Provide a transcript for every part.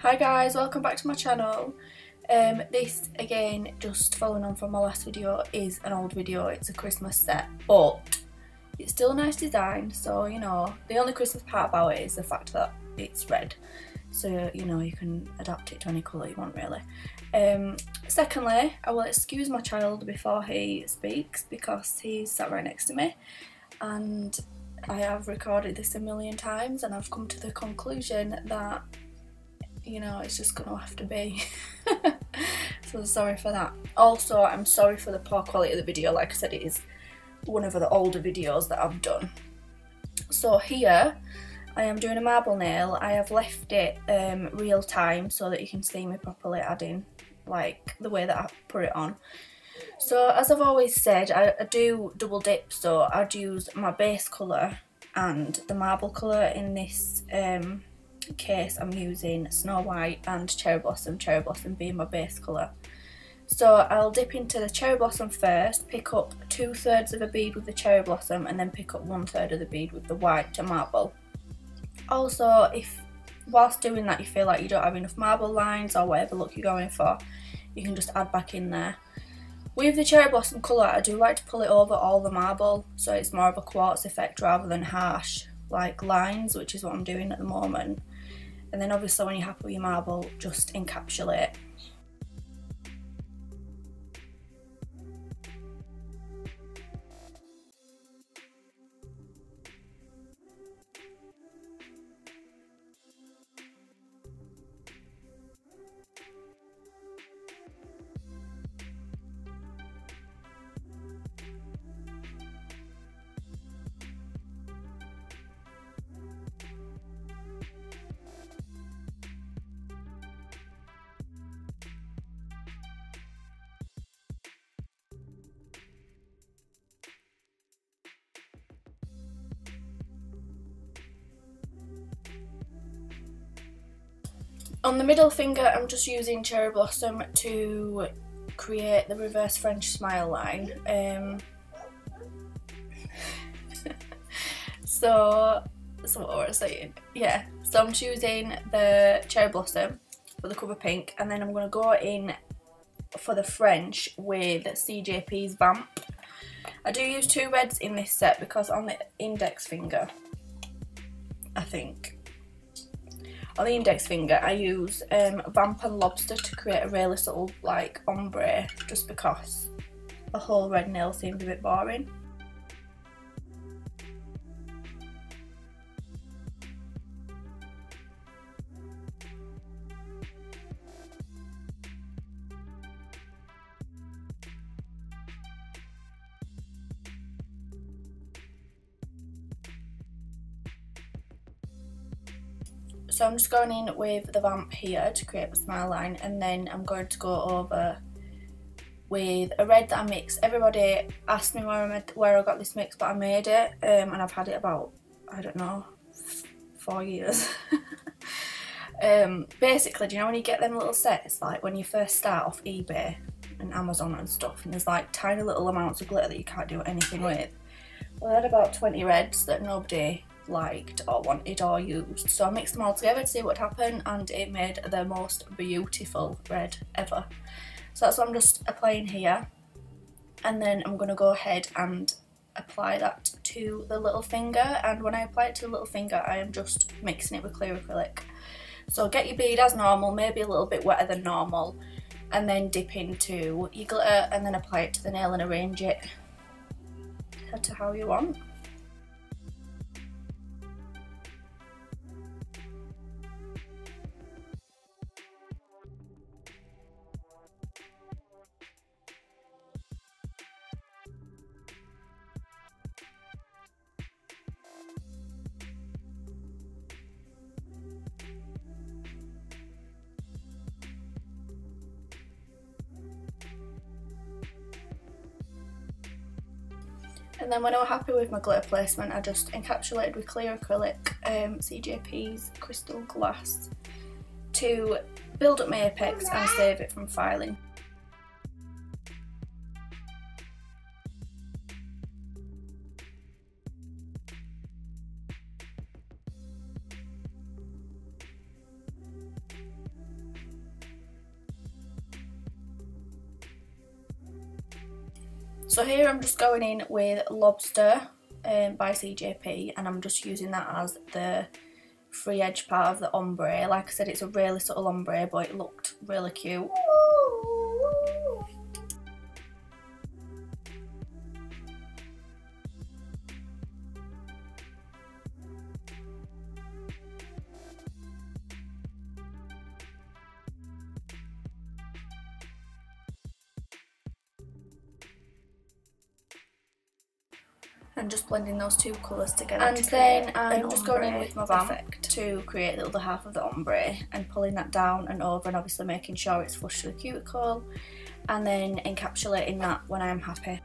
Hi guys, welcome back to my channel. This again, just following on from my last video, is an old video. It's a Christmas set, but it's still a nice design, so you know, the only Christmas part about it is the fact that it's red, so you know, you can adapt it to any colour you want really. Secondly, I will excuse my child before he speaks because he's sat right next to me, and I have recorded this a million times and I've come to the conclusion that, you know, it's just gonna have to be. So sorry for that. Also, I'm sorry for the poor quality of the video. Like I said, it is one of the older videos that I've done. So here I am doing a marble nail. I have left it real time so that you can see me properly adding, like the way that I put it on. So as I've always said, I do double dip, so I'd use my base colour and the marble colour. In this case I'm using Snow White and Cherry Blossom being my base colour. So I'll dip into the Cherry Blossom first, pick up 2/3 of a bead with the Cherry Blossom, and then pick up 1/3 of the bead with the white to marble. Also, if whilst doing that you feel like you don't have enough marble lines or whatever look you're going for, you can just add back in there. With the Cherry Blossom colour, I do like to pull it over all the marble, so it's more of a quartz effect rather than harsh like lines, which is what I'm doing at the moment. And then obviously when you're happy with your marble, just encapsulate. On the middle finger, I'm just using Cherry Blossom to create the reverse French smile line. So what was I saying? Yeah, so I'm choosing the Cherry Blossom for the cover pink, and then I'm going to go in for the French with CJP's Vamp. I do use 2 reds in this set because on the index finger, I think, on the index finger I use Vamp and Lobster to create a really subtle like ombre, just because the whole red nail seemed a bit boring. So I'm just going in with the Vamp here to create the smile line, and then I'm going to go over with a red that I mixed. Everybody asked me where I got this mix, but I made it and I've had it about, I don't know, 4 years. Basically, do you know when you get them little sets, like when you first start off eBay and Amazon and stuff, and there's like tiny little amounts of glitter that you can't do anything with? Well, I had about 20 reds that nobody liked or wanted or used, so I mixed them all together to see what happened, and it made the most beautiful red ever. So that's what I'm just applying here, and then I'm going to go ahead and apply that to the little finger. And when I apply it to the little finger, I am just mixing it with clear acrylic. So get your bead as normal, maybe a little bit wetter than normal, and then dip into your glitter and then apply it to the nail and arrange it to how you want. And then when I was happy with my glitter placement, I just encapsulated with clear acrylic CJP's Crystal Glass to build up my apex and save it from filing. So here I'm just going in with Lobster by CJP, and I'm just using that as the free edge part of the ombre. Like I said, it's a really subtle ombre, but it looked really cute. And just blending those two colours together. And then I'm just going in with my vamp to create the other half of the ombre and pulling that down and over, and obviously making sure it's flush to the cuticle, and then encapsulating that when I'm happy.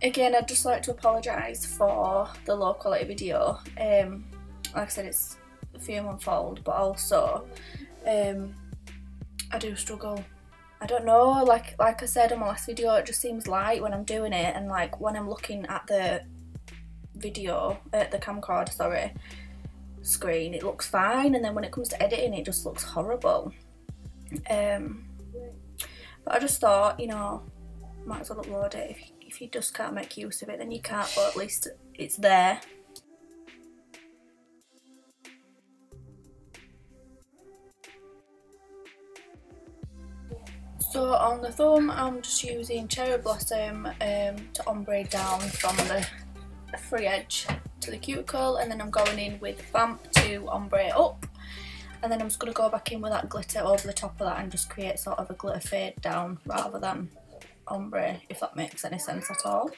Again, I'd just like to apologise for the low quality video. Like I said, it's a few months old, but also I do struggle. I don't know, like I said in my last video, it just seems light when I'm doing it, and like when I'm looking at the video, the camcorder, sorry, screen, it looks fine, and then when it comes to editing it just looks horrible. But I just thought, you know, might as well upload it. If you just can't make use of it, then you can't, but at least it's there. So on the thumb, I'm just using Cherry Blossom to ombre down from the free edge to the cuticle, and then I'm going in with Vamp to ombre up, and then I'm just going to go back in with that glitter over the top of that and just create sort of a glitter fade down rather than ombre, if that makes any sense at all.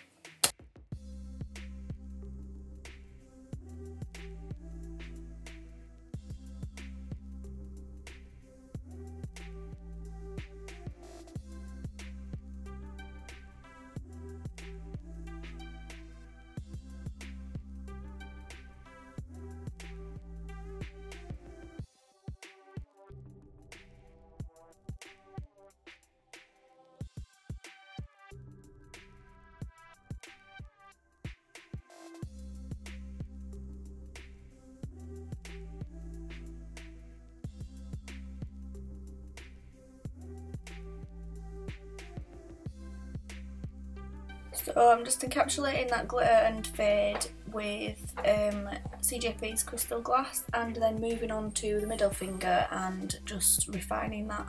So I'm just encapsulating that glitter and fade with CJP's Crystal Glass, and then moving on to the middle finger and just refining that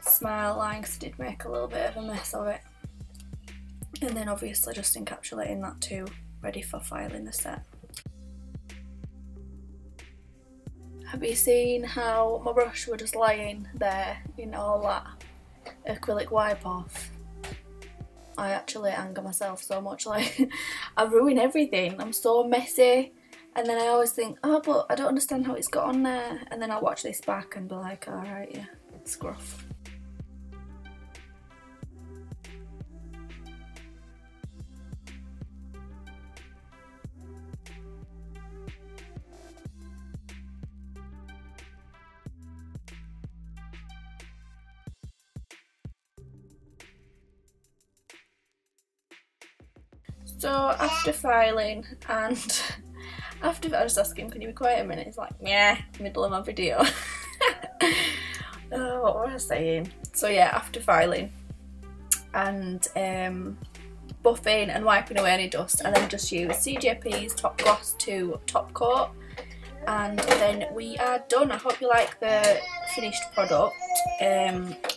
smile line, because I did make a little bit of a mess of it. And then obviously just encapsulating that too, ready for filing the set. Have you seen how my brush was just lying there in all that acrylic wipe off? I actually anger myself so much, like I ruin everything, I'm so messy, and then I always think, oh, but I don't understand how it's got on there, and then I'll watch this back and be like, alright, yeah, it's gruff. So after filing and after I was asking, can you be quiet a minute? It's like, yeah, middle of my video. Oh, what was I saying? So yeah, after filing and buffing and wiping away any dust, and then just use CJP's Top Gloss to top coat, and then we are done. I hope you like the finished product.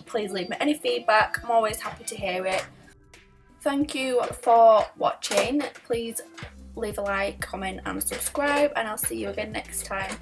Please leave me any feedback, I'm always happy to hear it. Thank you for watching. Please leave a like, comment and subscribe, and I'll see you again next time.